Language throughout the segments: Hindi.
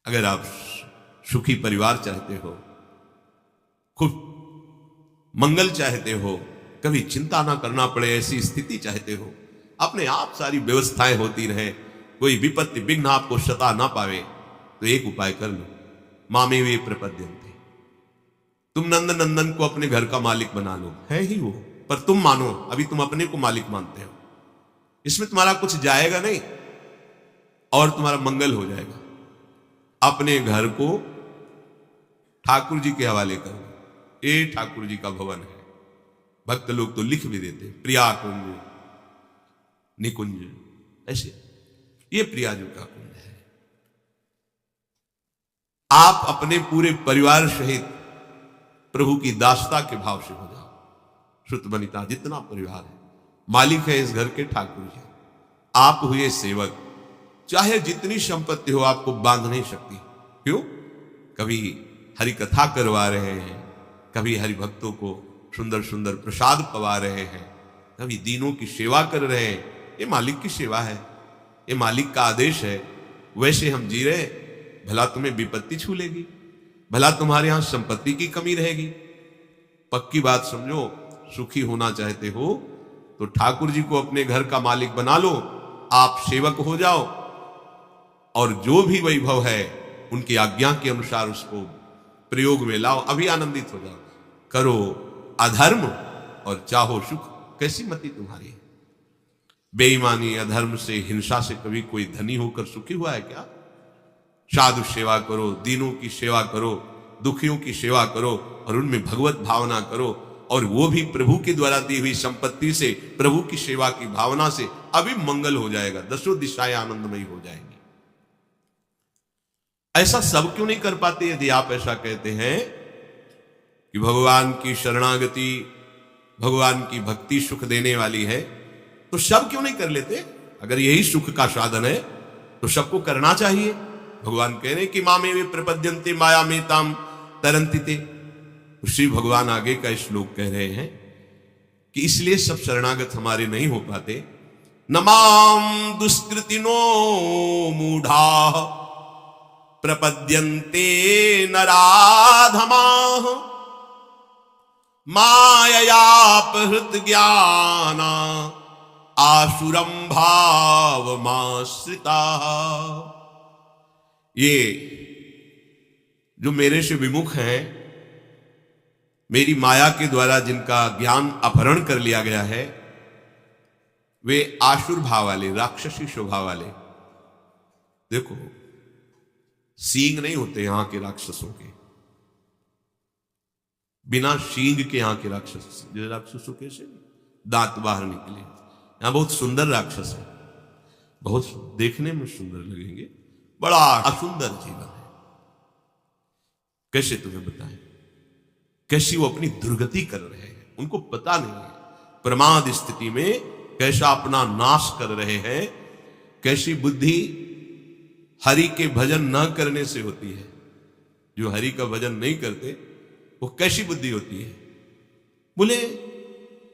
अगर आप सुखी परिवार चाहते हो, खूब मंगल चाहते हो, कभी चिंता ना करना पड़े ऐसी स्थिति चाहते हो, अपने आप सारी व्यवस्थाएं होती रहे, कोई विपत्ति विघ्न आपको सता ना पावे, तो एक उपाय कर लो, मामे वे प्रपद्यन्ते। तुम नंद नंदन को अपने घर का मालिक बना लो, है ही वो, पर तुम मानो अभी तुम अपने को मालिक मानते हो, इसमें तुम्हारा कुछ जाएगा नहीं और तुम्हारा मंगल हो जाएगा। अपने घर को ठाकुर जी के हवाले करो, ये ठाकुर जी का भवन है। भक्त लोग तो लिख भी देते प्रिया कुंज निकुंज, ऐसे ये प्रिया जी का कुंज है। आप अपने पूरे परिवार सहित प्रभु की दासता के भाव से हो जाओ। श्रुत बनिता जितना परिवार है, मालिक है इस घर के ठाकुर जी, आप हुए सेवक, चाहे जितनी संपत्ति हो आपको बांध नहीं सकती। क्यों? कभी हरि कथा करवा रहे हैं, कभी हरि भक्तों को सुंदर सुंदर प्रसाद पवा रहे हैं, कभी दीनों की सेवा कर रहे हैं, ये मालिक की सेवा है, ये मालिक का आदेश है। वैसे हम जी रहे, भला तुम्हें विपत्ति छू लेगी, भला तुम्हारे यहां संपत्ति की कमी रहेगी। पक्की बात समझो, सुखी होना चाहते हो तो ठाकुर जी को अपने घर का मालिक बना लो, आप सेवक हो जाओ और जो भी वैभव है उनकी आज्ञा के अनुसार उसको प्रयोग में लाओ, अभी आनंदित हो जाओ। करो अधर्म और चाहो सुख, कैसी मति तुम्हारी? बेईमानी अधर्म से हिंसा से कभी कोई धनी होकर सुखी हुआ है क्या? साधु सेवा करो, दीनों की सेवा करो, दुखियों की सेवा करो और उनमें भगवत भावना करो, और वो भी प्रभु के द्वारा दी हुई संपत्ति से, प्रभु की सेवा की भावना से अभी मंगल हो जाएगा, दसों दिशाएं आनंदमयी हो जाएंगी। ऐसा सब क्यों नहीं कर पाते? यदि आप ऐसा कहते हैं कि भगवान की शरणागति, भगवान की भक्ति सुख देने वाली है, तो सब क्यों नहीं कर लेते? अगर यही सुख का साधन है तो सबको करना चाहिए। भगवान कह रहे हैं कि मामे वे प्रपद्यन्ते माया में ताम तरंतिते। श्री भगवान आगे का श्लोक कह रहे हैं कि इसलिए सब शरणागत हमारे नहीं हो पाते। नमाम दुष्कृतिनो मूढ़ा प्रपद्यन्ते नराधमाः माययापहृत ज्ञाना आसुरम भावमाश्रिता। ये जो मेरे से विमुख हैं, मेरी माया के द्वारा जिनका ज्ञान अपहरण कर लिया गया है, वे आसुर भाव वाले, राक्षसी स्वभाव वाले। देखो, सींग नहीं होते यहां के राक्षसों के, बिना सींग के यहां के राक्षस, राक्षसों के से दांत बाहर निकले। यहां बहुत सुंदर राक्षस है, बहुत देखने में सुंदर लगेंगे, बड़ा असुंदर जीवन है। कैसे तुम्हें बताएं, कैसी वो अपनी दुर्गति कर रहे हैं, उनको पता नहीं है। प्रमाद स्थिति में कैसा अपना नाश कर रहे हैं, कैसी बुद्धि हरि के भजन न करने से होती है। जो हरि का भजन नहीं करते वो कैसी बुद्धि होती है? बोले,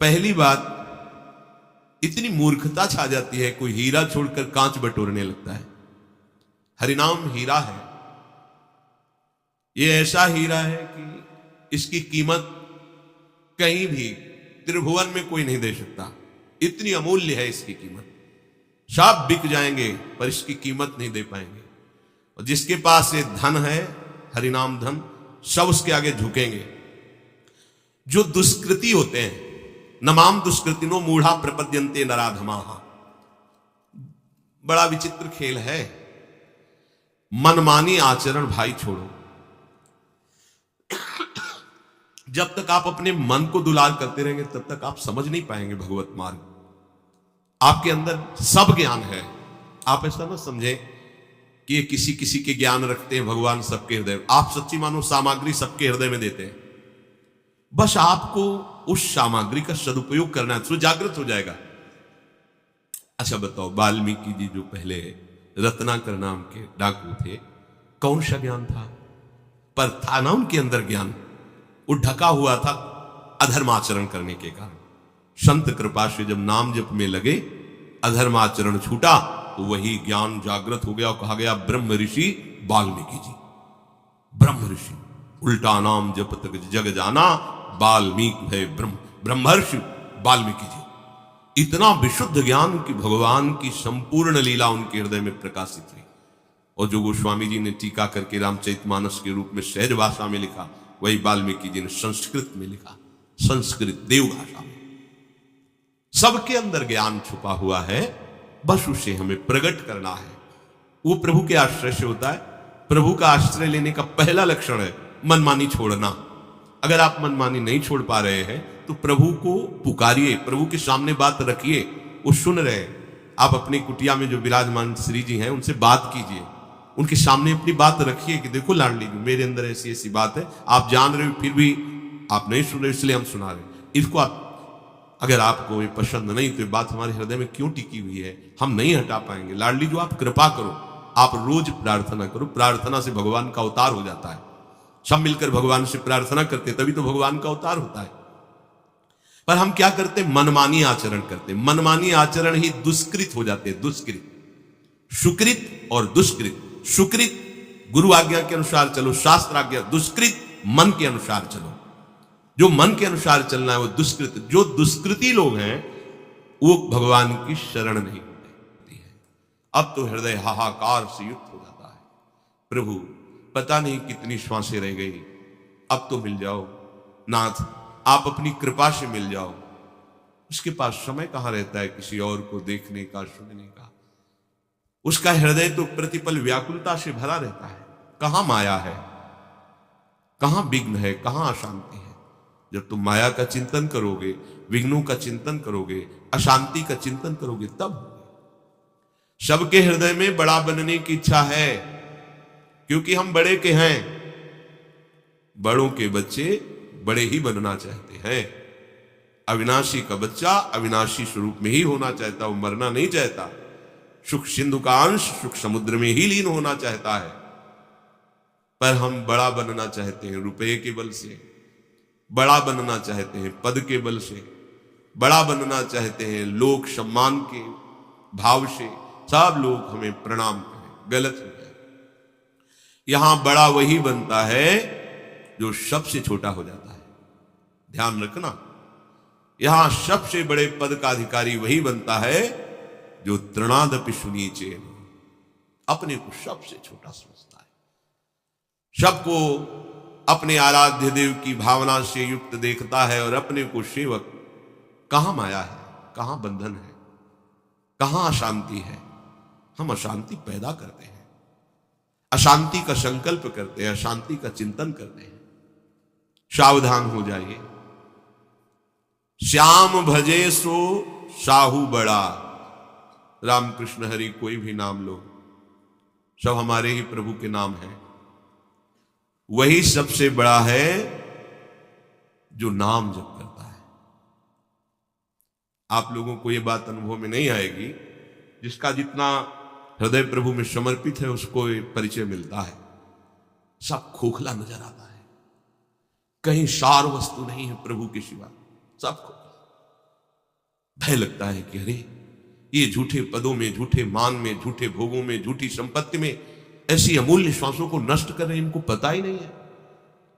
पहली बात, इतनी मूर्खता छा जाती है, कोई हीरा छोड़कर कांच बटोरने लगता है। हरिनाम हीरा है, ये ऐसा हीरा है कि इसकी कीमत कहीं भी त्रिभुवन में कोई नहीं दे सकता, इतनी अमूल्य है इसकी कीमत। सब बिक जाएंगे पर इसकी कीमत नहीं दे पाएंगे। और जिसके पास ये धन है, हरिनाम धन, सब उसके आगे झुकेंगे। जो दुष्कृति होते हैं, नमाम दुष्कृतिनो मूढ़ा प्रपद्यन्ते नराधमाः, बड़ा विचित्र खेल है। मनमानी आचरण भाई छोड़ो। जब तक आप अपने मन को दुलार करते रहेंगे तब तक आप समझ नहीं पाएंगे भगवत मार्ग। आपके अंदर सब ज्ञान है, आप ऐसा ना समझे कि ये किसी किसी के ज्ञान रखते हैं, भगवान सबके हृदय। आप सच्ची मानो सामग्री सबके हृदय में देते हैं, बस आपको उस सामग्री का सदुपयोग करना है, तो जागृत हो जाएगा। अच्छा बताओ, वाल्मीकि जी जो पहले रत्नाकर नाम के डाकू थे, कौन सा ज्ञान था? पर था ना उनके अंदर ज्ञान, वो ढका हुआ था अधर्माचरण करने के कारण। संत कृपा से जब नाम जप में लगे, अधर्माचरण छूटा, तो वही ज्ञान जागृत हो गया और कहा गया ब्रह्म ऋषि वाल्मीकि जी, ब्रह्म ऋषि, उल्टा नाम जप तक जग जाना, वाल्मीकि भय ब्रह्मर्षि वाल्मीकि जी। इतना विशुद्ध ज्ञान की भगवान की संपूर्ण लीला उनके हृदय में प्रकाशित हुई। और जो गोस्वामी जी ने टीका करके रामचरितमानस के रूप में सहज भाषा में लिखा, वही वाल्मीकि जी ने संस्कृत में लिखा, संस्कृत देव भाषा में। सबके अंदर ज्ञान छुपा हुआ है, बस उसे हमें प्रकट करना है। वो प्रभु के आश्रय से होता है। प्रभु का आश्रय लेने का पहला लक्षण है मनमानी छोड़ना। अगर आप मनमानी नहीं छोड़ पा रहे हैं तो प्रभु को पुकारिए, प्रभु के सामने बात रखिए, वो सुन रहे हैं। आप अपनी कुटिया में जो विराजमान श्री जी हैं उनसे बात कीजिए, उनके सामने अपनी बात रखिए कि देखो लाडली जी, मेरे अंदर ऐसी ऐसी बात है, आप जान रहे हो फिर भी आप नहीं सुन रहे, इसलिए हम सुना रहे। इसको आप, अगर आपको ये पसंद नहीं तो ये बात हमारे हृदय में क्यों टिकी हुई है, हम नहीं हटा पाएंगे। लाडली जो, आप कृपा करो, आप रोज प्रार्थना करो। प्रार्थना से भगवान का अवतार हो जाता है। सब मिलकर भगवान से प्रार्थना करते तभी तो भगवान का अवतार होता है। पर हम क्या करते, मनमानी आचरण करते। मनमानी आचरण ही दुष्कृत हो जाते हैं। दुष्कृत, सुकृत और दुष्कृत। सुकृत गुरु आज्ञा के अनुसार चलो, शास्त्र आज्ञा। दुष्कृत मन के अनुसार चलो। जो मन के अनुसार चलना है वो दुष्कृत। जो दुष्कृति लोग हैं वो भगवान की शरण नहीं होती है। अब तो हृदय हाहाकार से युक्त हो जाता है, प्रभु पता नहीं कितनी श्वासें रह गई, अब तो मिल जाओ नाथ, आप अपनी कृपा से मिल जाओ। उसके पास समय कहां रहता है किसी और को देखने का, सुनने का। उसका हृदय तो प्रतिपल व्याकुलता से भरा रहता है। कहां माया है, कहां विघ्न है, कहां अशांति है। जब तुम माया का चिंतन करोगे, विघ्नों का चिंतन करोगे, अशांति का चिंतन करोगे, तब सबके हृदय में बड़ा बनने की इच्छा है, क्योंकि हम बड़े के हैं। बड़ों के बच्चे बड़े ही बनना चाहते हैं। अविनाशी का बच्चा अविनाशी स्वरूप में ही होना चाहता, वो मरना नहीं चाहता। सुख सिंधु का अंश सुख समुद्र में ही लीन होना चाहता है। पर हम बड़ा बनना चाहते हैं रुपये के बल से, बड़ा बनना चाहते हैं पद के बल से, बड़ा बनना चाहते हैं लोक सम्मान के भाव से। सब लोग हमें प्रणाम करें, गलत हो गया। यहां बड़ा वही बनता है जो सबसे छोटा हो जाता है। ध्यान रखना, यहां सबसे बड़े पद का अधिकारी वही बनता है जो तृणादपि सुनीचे, अपने को सबसे छोटा समझता है, सबको अपने आराध्य देव की भावना से युक्त देखता है और अपने को सेवक। कहां माया है, कहां बंधन है, कहां अशांति है। हम अशांति पैदा करते हैं, अशांति का संकल्प करते हैं, अशांति का चिंतन करते हैं। सावधान हो जाइए। श्याम भजे सो साहू बड़ा। रामकृष्ण हरि कोई भी नाम लो, सब हमारे ही प्रभु के नाम हैं। वही सबसे बड़ा है जो नाम जप करता है। आप लोगों को यह बात अनुभव में नहीं आएगी, जिसका जितना हृदय प्रभु में समर्पित है उसको परिचय मिलता है। सब खोखला नजर आता है, कहीं सार वस्तु नहीं है प्रभु के सिवा, सब खोखला। भय लगता है कि अरे ये झूठे पदों में, झूठे मान में, झूठे भोगों में, झूठी संपत्ति में ऐसी अमूल्य श्वासों को नष्ट कर रहे हैं। इनको पता ही नहीं है,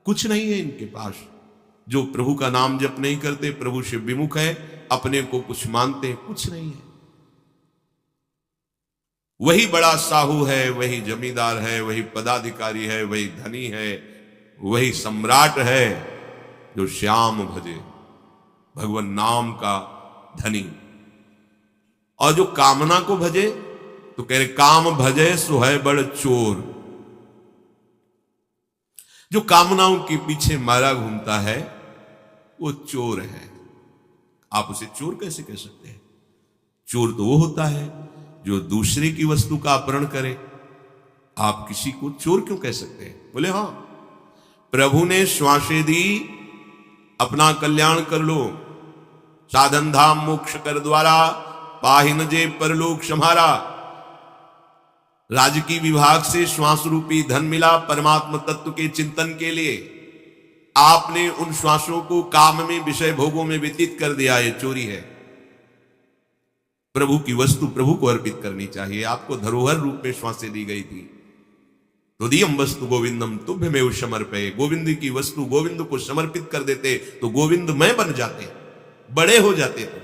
कुछ नहीं है इनके पास। जो प्रभु का नाम जप नहीं करते, प्रभु से विमुख है, अपने को कुछ मानते हैं, कुछ नहीं है। वही बड़ा साहू है, वही जमींदार है, वही पदाधिकारी है, वही धनी है, वही सम्राट है जो श्याम भजे, भगवान नाम का धनी। और जो कामना को भजे तो कह रहे काम भजे सो है बड़ चोर। जो कामनाओं के पीछे मारा घूमता है वो चोर है। आप उसे चोर कैसे कह सकते हैं? चोर तो वो होता है जो दूसरे की वस्तु का अपहरण करे। आप किसी को चोर क्यों कह सकते हैं? बोले हां, प्रभु ने श्वासें दी, अपना कल्याण कर लो, साधन धाम मोक्ष कर द्वारा, पाहिन जे परलोक सम्हारा। राजकीय विभाग से श्वास रूपी धन मिला परमात्मा तत्व के चिंतन के लिए। आपने उन श्वासों को काम में, विषय भोगों में व्यतीत कर दिया, ये चोरी है। प्रभु की वस्तु प्रभु को अर्पित करनी चाहिए। आपको धरोहर रूप में श्वासें दी गई थी, तुदीयम वस्तु गोविंदम तुभ्यमेव समर्पये। गोविंद की वस्तु गोविंद को समर्पित कर देते तो गोविंद मैं बन जाते, बड़े हो जाते। तो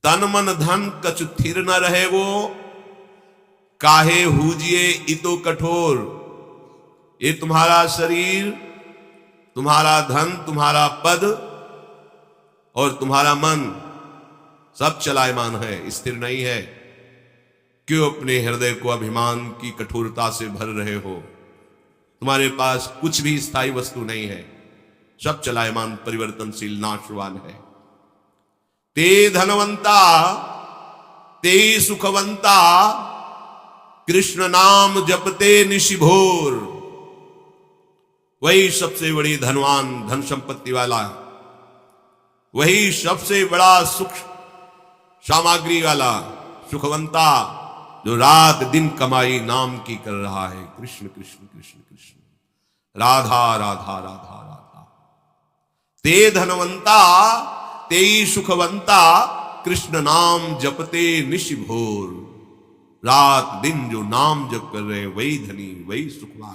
तन मन धन कछु थिर न रहे वो, काहे हुजिए इतो कठोर। ये तुम्हारा शरीर, तुम्हारा धन, तुम्हारा पद और तुम्हारा मन सब चलायमान है, स्थिर नहीं है। क्यों अपने हृदय को अभिमान की कठोरता से भर रहे हो? तुम्हारे पास कुछ भी स्थायी वस्तु नहीं है, सब चलायमान, परिवर्तनशील, नाशवान है। ते धनवंता ते सुखवंता, कृष्ण नाम जपते निशिभोर। वही सबसे बड़ी धनवान, धन संपत्ति वाला, वही सबसे बड़ा सुख सामग्री वाला, सुखवंता, जो रात दिन कमाई नाम की कर रहा है। कृष्ण कृष्ण कृष्ण कृष्ण, राधा राधा राधा राधा। ते धनवंता ते सुखवंता, कृष्ण नाम जपते निशिभोर। रात दिन जो नाम जप कर रहे हैं वही धनी, वही सुखवान।